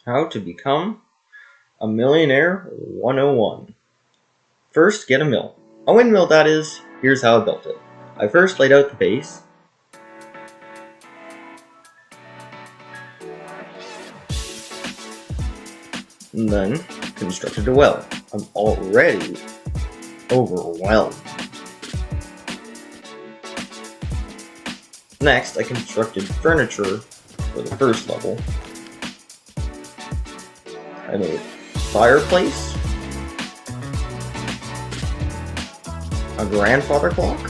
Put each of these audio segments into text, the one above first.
How to become a millionaire 101. First, get a mill. A windmill, that is. Here's how I built it. I first laid out the base. And then constructed a well. I'm already overwhelmed. Next, I constructed furniture for the first level. I made a fireplace, a grandfather clock,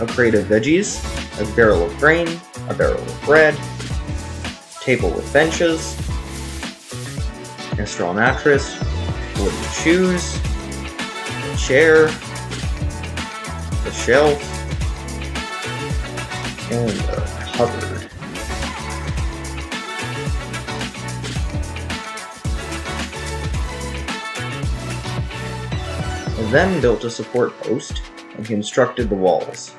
a crate of veggies, a barrel of grain, a barrel of bread, table with benches, a straw mattress, wooden shoes, a chair, a shelf, and a cupboard. I then built a support post and constructed the walls.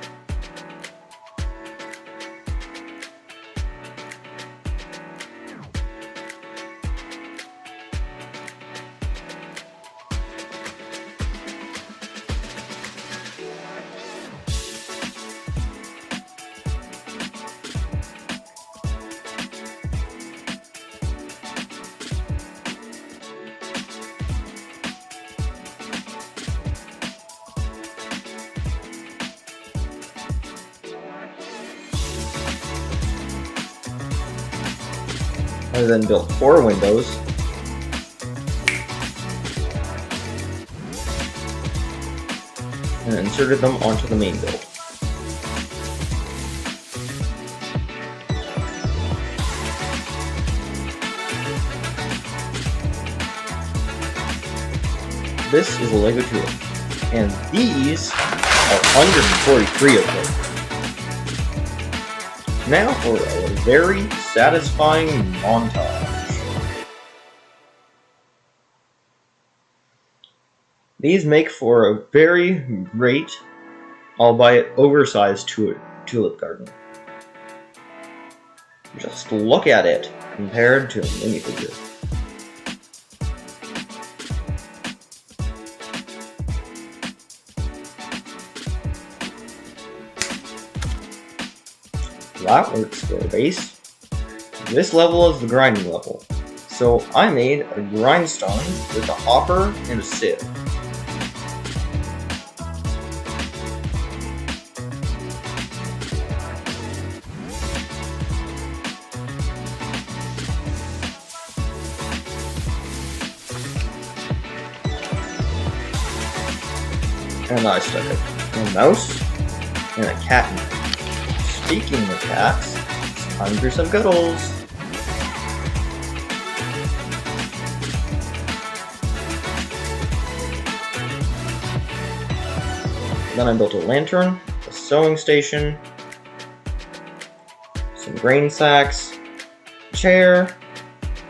I then built 4 windows, and inserted them onto the main build. This is a LEGO tulip, and these are 143 of them. Now for a very satisfying montage. These make for a very great, albeit oversized tulip garden. Just look at it compared to a minifigure. That works for a base. This level is the grinding level, so I made a grindstone with a hopper and a sieve. And I stuck a mouse and a cat in it. Speaking of cats, it's time for some cuddles. Then I built a lantern, a sewing station, some grain sacks, a chair,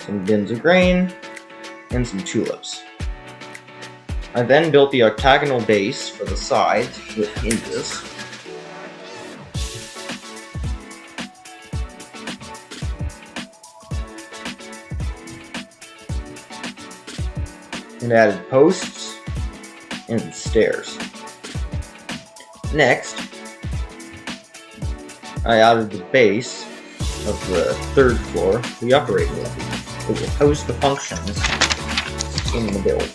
some bins of grain, and some tulips. I then built the octagonal base for the sides with hinges. And added posts and stairs. Next, I added the base of the 3rd floor, the operating level. It will host the functions in the build.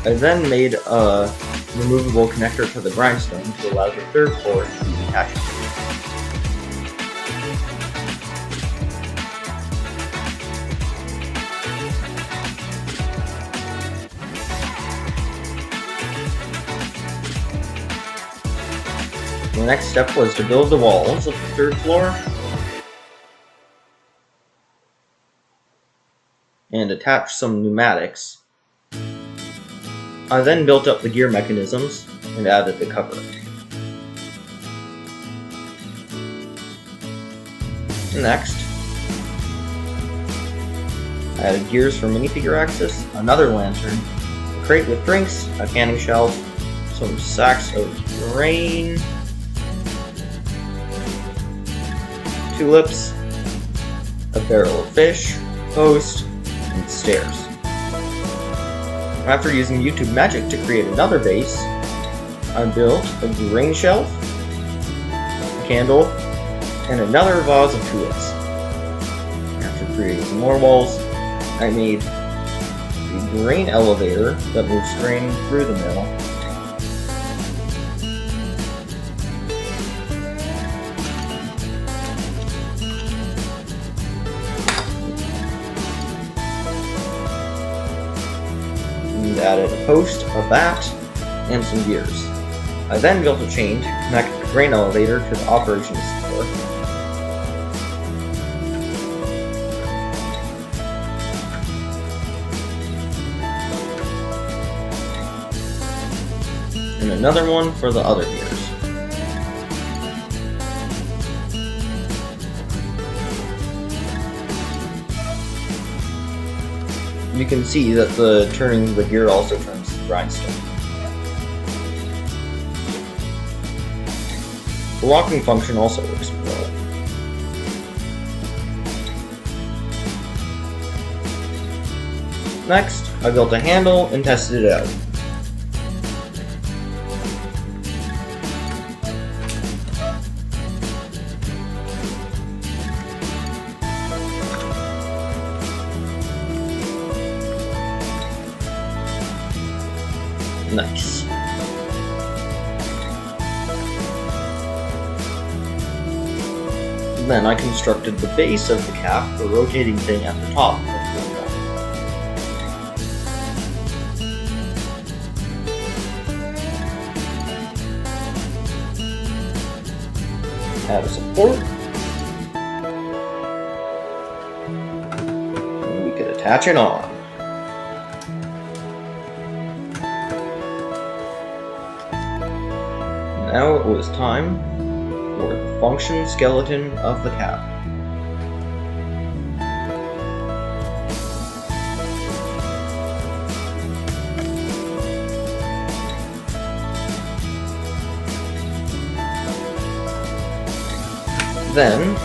I then made a removable connector to the grindstone to allow the 3rd floor to be detached. The next step was to build the walls of the 3rd floor and attach some pneumatics. I then built up the gear mechanisms and added the cover. Next, I added gears for minifigure access, another lantern, a crate with drinks, a canning shelf, some sacks of grain, tulips, a barrel of fish, post, and stairs. After using YouTube Magic to create another base, I built a grain shelf, a candle, and another vase of tulips. After creating some more walls, I made a grain elevator that moves grain through the mill. And added a post, a bat, and some gears. I then built a chain to connect the grain elevator to the operations floor. And another one for the other gears. You can see that turning the gear also turns the grindstone. The locking function also works well. Next, I built a handle and tested it out. Nice. Then I constructed the base of the cap, the rotating thing at the top of the window. Add a support. And we could attach it on. Now it was time for the function skeleton of the cap. Then,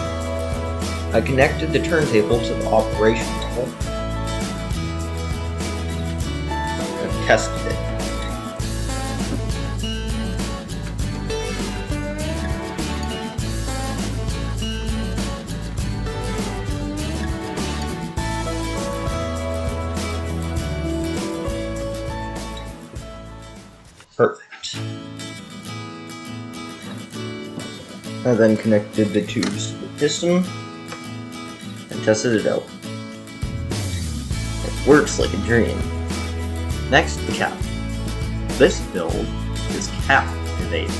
I connected the turntable to the operation level and tested it. Perfect. I then connected the tubes to the piston and tested it out. It works like a dream. Next, the cap. This build is captivating.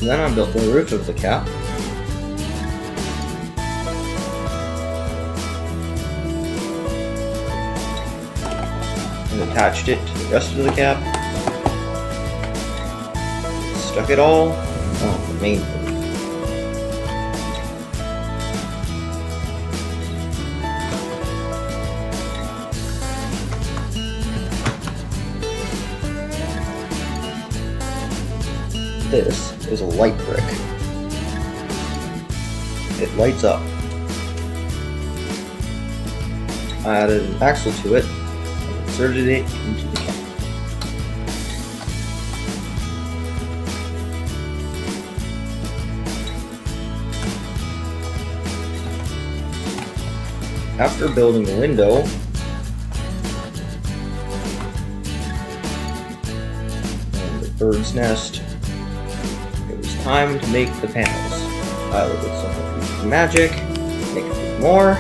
Then I built the roof of the cap. And attached it to the rest of the cap. Stuck it all on the main roof. This is a light brick. It lights up. I added an axle to it and inserted it into the cap. After building the window, and the bird's nest, time to make the panels. I will get some of magic, make a few more,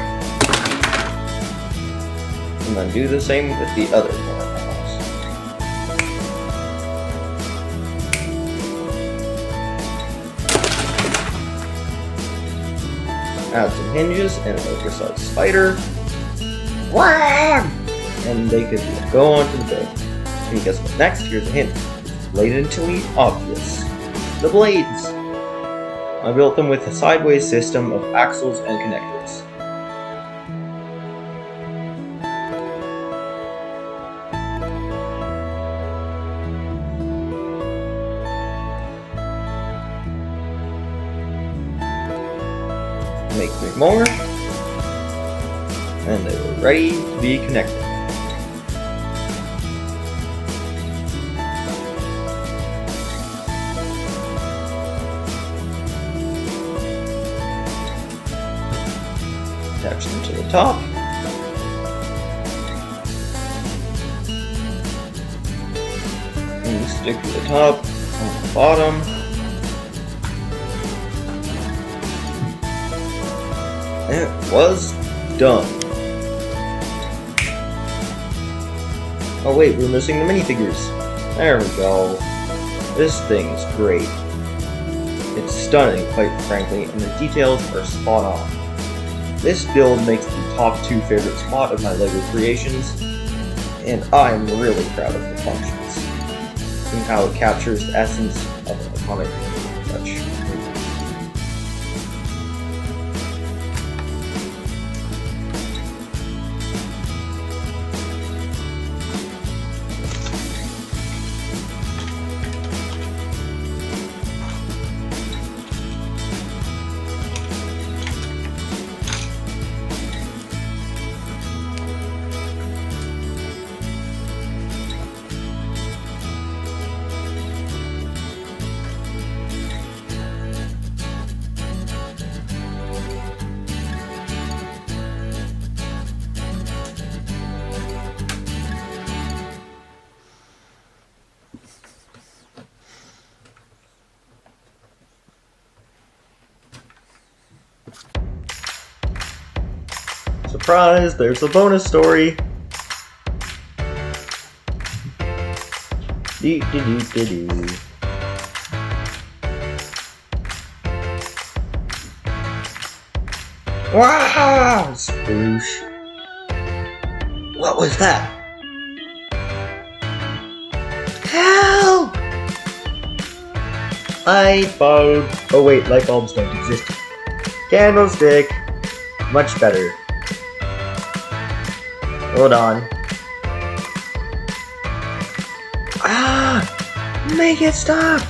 and then do the same with the other corner panels. Add some hinges and an oversized spider. And they could go onto the build. And guess what next? Here's a hint. It's blatantly obvious. The blades! I built them with a sideways system of axles and connectors. Make 3 more, and they were ready to be connected. Attach them to the top. And stick to the top on the bottom. It was done. Oh wait, we're missing the minifigures. There we go. This thing's great. It's stunning, quite frankly, and the details are spot on. This build makes the top 2 favorite spot of my LEGO creations, and I'm really proud of the functions, and how it captures the essence of an iconic Dutch windmill. Surprise! There's a bonus story! Wow! Sploosh! What was that? Help! Light bulb! Oh wait, light bulbs don't exist. Candlestick! Much better. Hold on. Ah! Make it stop!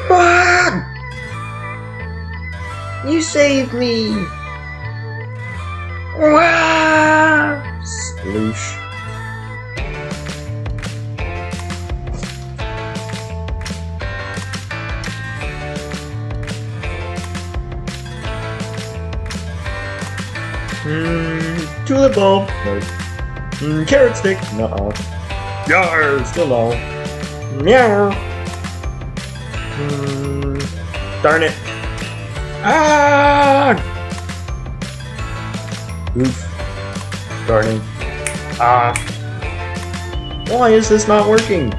What? You saved me! Wow! Sploosh. Tulip bulb. No. Carrot stick. Nuh-uh. Yarr, still no. Meow. Darn it. Ah! Oof. Darn it. Ah. Why is this not working?